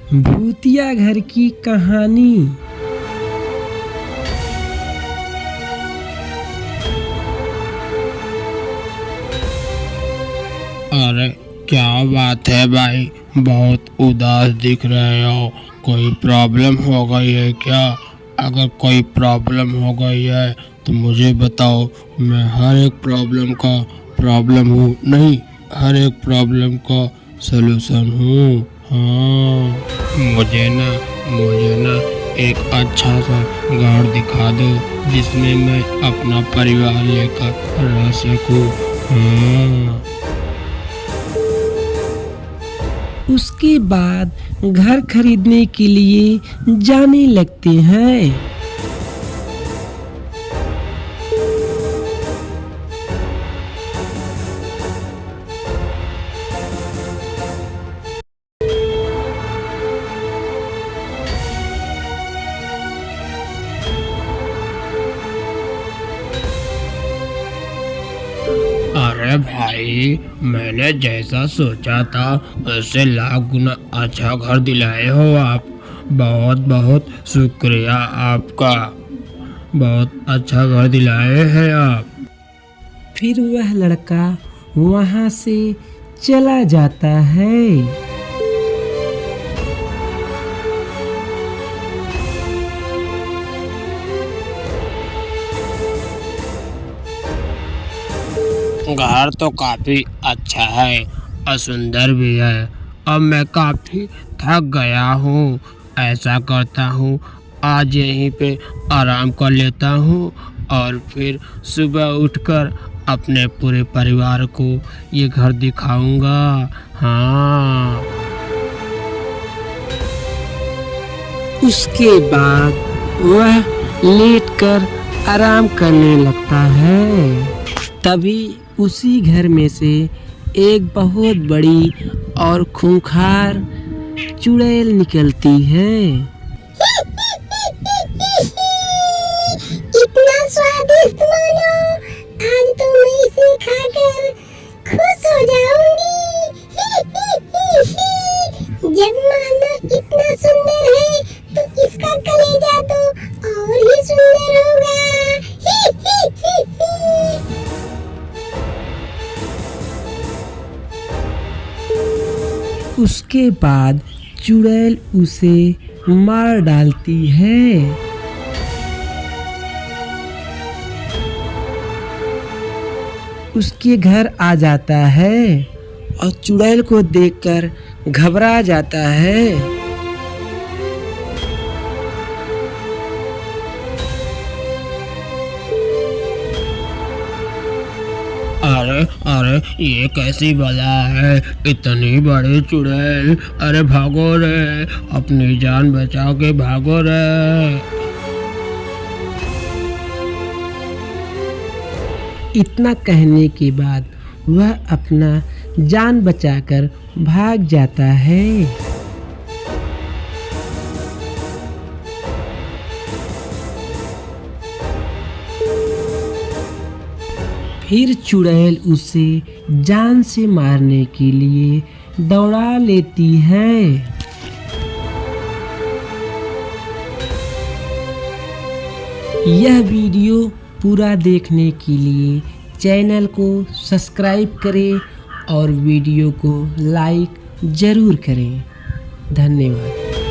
भूतिया घर की कहानी। अरे क्या बात है भाई, बहुत उदास दिख रहे हो। कोई प्रॉब्लम हो गई है क्या? अगर कोई प्रॉब्लम हो गई है तो मुझे बताओ। मैं हर एक प्रॉब्लम का प्रॉब्लम हूँ नहीं, हर एक प्रॉब्लम का सलूशन हूँ। हाँ, मुझे ना एक अच्छा सा घर दिखा दो जिसमें मैं अपना परिवार लेकर रह सकूँ। हाँ। उसके बाद घर खरीदने के लिए जाने लगते हैं। अरे भाई, मैंने जैसा सोचा था उससे लाख गुना अच्छा घर दिलाए हो आप। बहुत बहुत शुक्रिया आपका। बहुत अच्छा घर दिलाए हैं आप। फिर वह लड़का वहाँ से चला जाता है। घर तो काफी अच्छा है और सुंदर भी है। अब मैं काफी थक गया हूँ। ऐसा करता हूँ, आज यहीं पे आराम कर लेता हूँ और फिर सुबह उठकर अपने पूरे परिवार को ये घर दिखाऊंगा। हाँ। उसके बाद वह लेटकर आराम करने लगता है। तभी उसी घर में से एक बहुत बड़ी और खूंखार चुड़ैल निकलती है। इतना स्वादिष्ट मानो, आज तो मैं इसे खाकर खुश हो जाऊंगी। जब मानो इतना सुंदर है तो इसका कलेजा तो और ही सुंदर होगा। उसके बाद चुड़ैल उसे मार डालती है। उसके घर आ जाता है और चुड़ैल को देखकर घबरा जाता है। अरे अरे, ये कैसी बला है, इतनी बड़ी चुड़ैल। अरे भागो रे, अपनी जान बचा के भागो रे। इतना कहने के बाद वह अपना जान बचाकर भाग जाता है। फिर चुड़ैल उसे जान से मारने के लिए दौड़ा लेती है। यह वीडियो पूरा देखने के लिए चैनल को सब्सक्राइब करें और वीडियो को लाइक ज़रूर करें। धन्यवाद।